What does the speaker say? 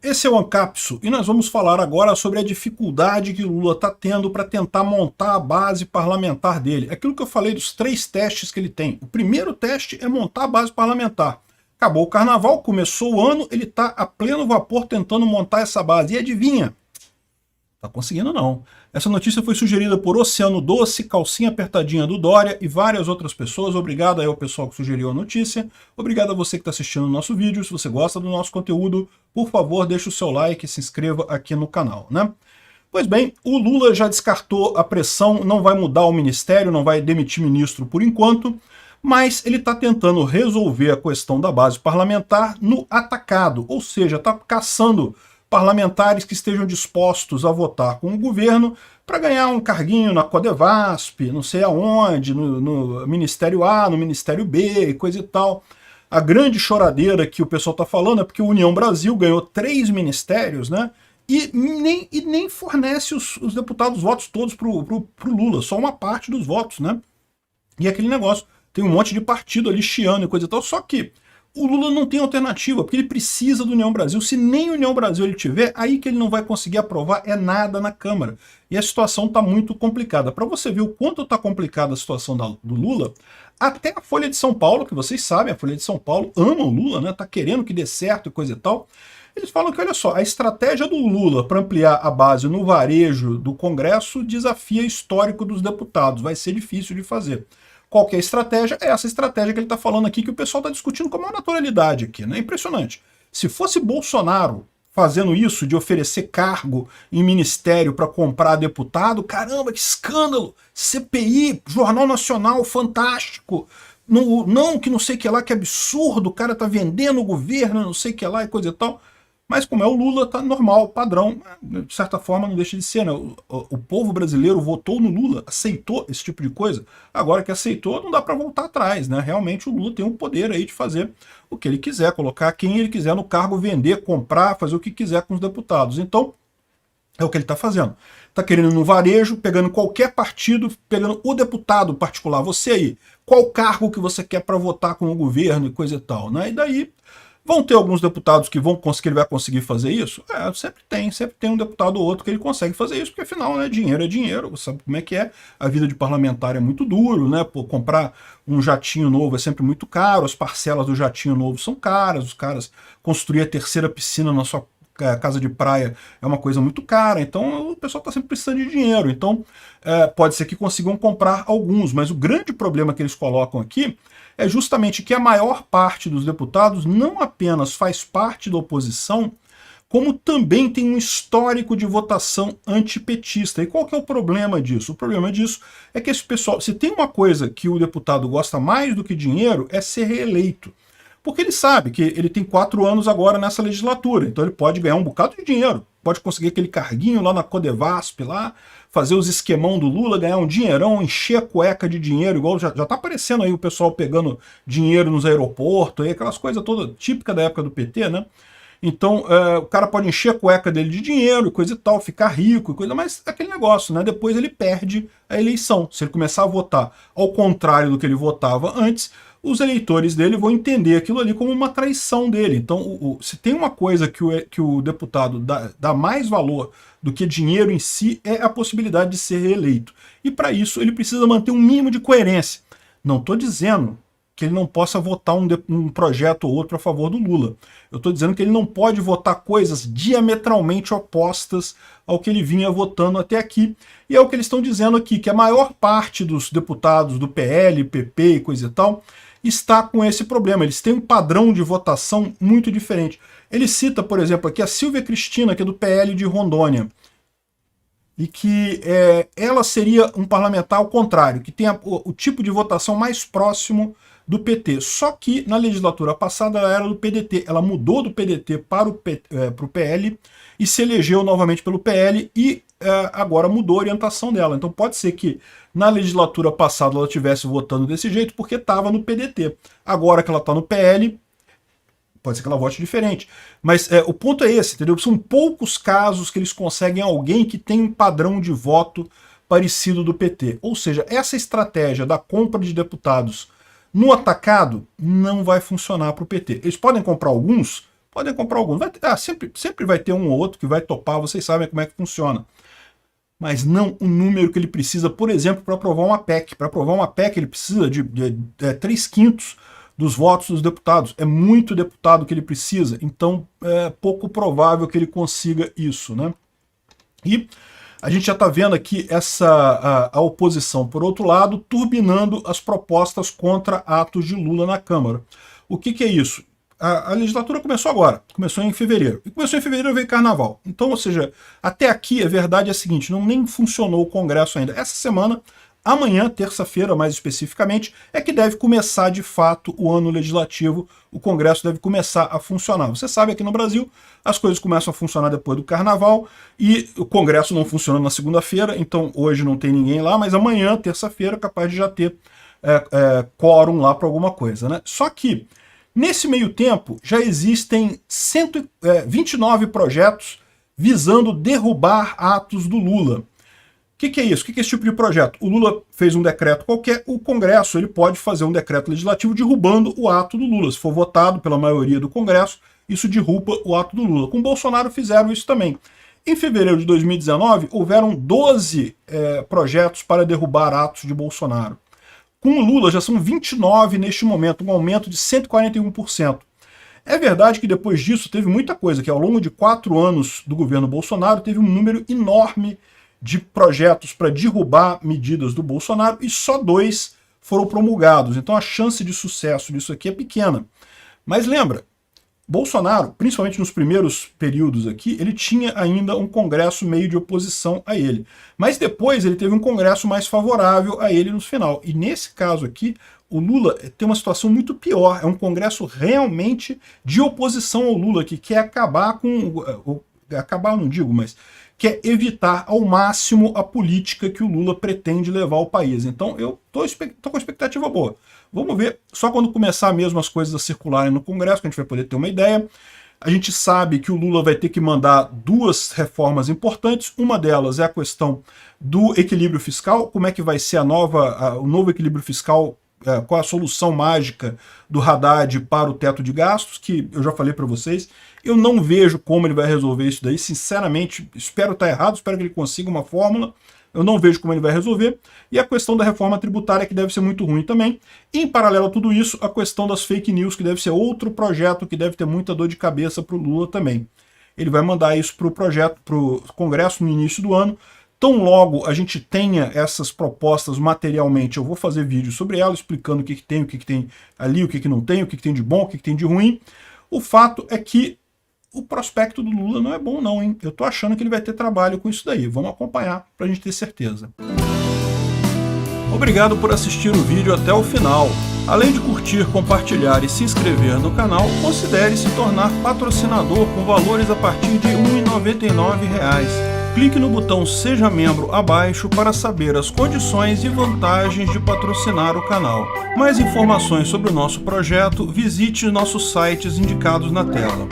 Esse é o Ancapso e nós vamos falar agora sobre a dificuldade que o Lula está tendo para tentar montar a base parlamentar dele. Aquilo que eu falei dos 3 testes que ele tem. O primeiro teste é montar a base parlamentar. Acabou o carnaval, começou o ano, ele está a pleno vapor tentando montar essa base. E adivinha? Tá conseguindo não. Essa notícia foi sugerida por Oceano Doce, Calcinha Apertadinha do Dória e várias outras pessoas. Obrigado aí ao pessoal que sugeriu a notícia. Obrigado a você que está assistindo o nosso vídeo. Se você gosta do nosso conteúdo, por favor, deixe o seu like e se inscreva aqui no canal, né? Pois bem, o Lula já descartou a pressão, não vai mudar o ministério, não vai demitir ministro por enquanto, mas ele está tentando resolver a questão da base parlamentar no atacado, ou seja, está caçando parlamentares que estejam dispostos a votar com o governo para ganhar um carguinho na Codevasp, não sei aonde, no Ministério A, no Ministério B, coisa e tal. A grande choradeira que o pessoal está falando é porque o União Brasil ganhou 3 ministérios, né? E nem fornece os deputados votos todos pro Lula, só uma parte dos votos, né? E aquele negócio, tem um monte de partido ali chiando e coisa e tal, só que o Lula não tem alternativa, porque ele precisa do União Brasil. Se nem União Brasil ele tiver, aí que ele não vai conseguir aprovar é nada na Câmara. E a situação está muito complicada. Para você ver o quanto está complicada a situação do Lula, até a Folha de São Paulo, que vocês sabem, a Folha de São Paulo ama o Lula, né? Tá querendo que dê certo e coisa e tal. Eles falam que, olha só, a estratégia do Lula para ampliar a base no varejo do Congresso desafia histórico dos deputados. Vai ser difícil de fazer. Qualquer estratégia é essa estratégia que ele está falando aqui, que o pessoal está discutindo com a maior naturalidade aqui, né? Impressionante. Se fosse Bolsonaro fazendo isso, de oferecer cargo em ministério para comprar deputado, caramba, que escândalo! CPI, Jornal Nacional, fantástico! Não, não, que não sei o que lá, que absurdo, o cara tá vendendo o governo, não sei o que lá e coisa e tal. Mas como é o Lula, tá normal, padrão, de certa forma não deixa de ser, né? O povo brasileiro votou no Lula, aceitou esse tipo de coisa, agora que aceitou não dá para voltar atrás, né? Realmente o Lula tem o poder aí de fazer o que ele quiser, colocar quem ele quiser no cargo, vender, comprar, fazer o que quiser com os deputados. Então, é o que ele está fazendo. Está querendo no varejo, pegando qualquer partido, pegando o deputado particular, você aí, qual cargo que você quer para votar com o governo e coisa e tal, né? E daí vão ter alguns deputados que vão conseguir, ele vai conseguir fazer isso? É, sempre tem um deputado ou outro que ele consegue fazer isso, porque afinal, né, dinheiro é dinheiro, você sabe como é que é, a vida de parlamentar é muito duro, né, pô, comprar um jatinho novo é sempre muito caro, as parcelas do jatinho novo são caras, os caras construir a terceira piscina na sua casa de praia é uma coisa muito cara, então o pessoal está sempre precisando de dinheiro, então pode ser que consigam comprar alguns, mas o grande problema que eles colocam aqui é justamente que a maior parte dos deputados não apenas faz parte da oposição, como também tem um histórico de votação antipetista. E qual que é o problema disso? O problema disso é que esse pessoal, se tem uma coisa que o deputado gosta mais do que dinheiro, é ser reeleito. Porque ele sabe que ele tem 4 anos agora nessa legislatura, então ele pode ganhar um bocado de dinheiro, pode conseguir aquele carguinho lá na Codevasp, lá, fazer os esquemão do Lula, ganhar um dinheirão, encher a cueca de dinheiro, igual já tá aparecendo aí o pessoal pegando dinheiro nos aeroportos, aí, aquelas coisas todas típicas da época do PT, né? Então, o cara pode encher a cueca dele de dinheiro, coisa e tal, ficar rico e coisa, mas é aquele negócio, né? Depois ele perde a eleição. Se ele começar a votar ao contrário do que ele votava antes, os eleitores dele vão entender aquilo ali como uma traição dele. Então, se tem uma coisa que o deputado dá mais valor do que dinheiro em si, é a possibilidade de ser reeleito. E para isso ele precisa manter um mínimo de coerência. Não estou dizendo que ele não possa votar um projeto ou outro a favor do Lula. Eu estou dizendo que ele não pode votar coisas diametralmente opostas ao que ele vinha votando até aqui. E é o que eles estão dizendo aqui, que a maior parte dos deputados do PL, PP e coisa e tal, está com esse problema. Eles têm um padrão de votação muito diferente. Ele cita, por exemplo, aqui a Silvia Cristina, que é do PL de Rondônia, e que ela seria um parlamentar ao contrário, que tem o tipo de votação mais próximo do PT. Só que na legislatura passada ela era do PDT. Ela mudou do PDT para o PL e se elegeu novamente pelo PL e agora mudou a orientação dela. Então pode ser que na legislatura passada ela estivesse votando desse jeito porque estava no PDT. Agora que ela está no PL, pode ser que ela vote diferente. Mas o ponto é esse, entendeu? São poucos casos que eles conseguem alguém que tem um padrão de voto parecido do PT. Ou seja, essa estratégia da compra de deputados no atacado não vai funcionar para o PT. Eles podem comprar alguns? podem comprar alguns. Sempre vai ter um ou outro que vai topar, vocês sabem como é que funciona. Mas não o número que ele precisa, por exemplo, para aprovar uma PEC. Para aprovar uma PEC ele precisa de 3/5 dos votos dos deputados. É muito deputado que ele precisa, então é pouco provável que ele consiga isso, né? E a gente já está vendo aqui a oposição, por outro lado, turbinando as propostas contra atos de Lula na Câmara. O que é isso? A legislatura começou agora, começou em fevereiro. E começou em fevereiro, veio carnaval. Então, ou seja, até aqui a verdade é a seguinte, nem funcionou o Congresso ainda. Essa semana, amanhã, terça-feira mais especificamente, é que deve começar de fato o ano legislativo, o Congresso deve começar a funcionar. Você sabe, aqui no Brasil, as coisas começam a funcionar depois do Carnaval e o Congresso não funciona na segunda-feira, então hoje não tem ninguém lá, mas amanhã, terça-feira, é capaz de já ter quórum lá para alguma coisa, né? Só que, nesse meio tempo, já existem 129 projetos visando derrubar atos do Lula. O que é isso? O que é esse tipo de projeto? O Lula fez um decreto qualquer, o Congresso ele pode fazer um decreto legislativo derrubando o ato do Lula. Se for votado pela maioria do Congresso, isso derruba o ato do Lula. Com o Bolsonaro fizeram isso também. Em fevereiro de 2019, houveram 12 projetos para derrubar atos de Bolsonaro. Com o Lula já são 29 neste momento, um aumento de 141%. É verdade que depois disso teve muita coisa, que ao longo de 4 anos do governo Bolsonaro teve um número enorme de projetos para derrubar medidas do Bolsonaro e só 2 foram promulgados. Então a chance de sucesso disso aqui é pequena. Mas lembra, Bolsonaro, principalmente nos primeiros períodos aqui, ele tinha ainda um Congresso meio de oposição a ele. Mas depois ele teve um Congresso mais favorável a ele no final. E nesse caso aqui, o Lula tem uma situação muito pior. É um Congresso realmente de oposição ao Lula, que quer acabar com... acabar não digo, mas quer evitar ao máximo a política que o Lula pretende levar ao país. Então eu tô com expectativa boa. Vamos ver, só quando começar mesmo as coisas a circularem no Congresso, que a gente vai poder ter uma ideia. A gente sabe que o Lula vai ter que mandar 2 reformas importantes. Uma delas é a questão do equilíbrio fiscal, como é que vai ser o novo equilíbrio fiscal, qual a solução mágica do Haddad para o teto de gastos, que eu já falei para vocês. Eu não vejo como ele vai resolver isso daí, sinceramente, espero estar errado, espero que ele consiga uma fórmula, eu não vejo como ele vai resolver. E a questão da reforma tributária, que deve ser muito ruim também. E, em paralelo a tudo isso, a questão das fake news, que deve ser outro projeto que deve ter muita dor de cabeça para o Lula também. Ele vai mandar isso para o Congresso no início do ano. Tão logo a gente tenha essas propostas materialmente, eu vou fazer vídeo sobre elas, explicando o que tem, o que tem ali, o que não tem, o que tem de bom, o que tem de ruim. O fato é que o prospecto do Lula não é bom não, hein? Eu tô achando que ele vai ter trabalho com isso daí. Vamos acompanhar pra gente ter certeza. Obrigado por assistir o vídeo até o final. Além de curtir, compartilhar e se inscrever no canal, considere se tornar patrocinador com valores a partir de R$ 1,99. Clique no botão Seja Membro abaixo para saber as condições e vantagens de patrocinar o canal. Mais informações sobre o nosso projeto, visite nossos sites indicados na tela.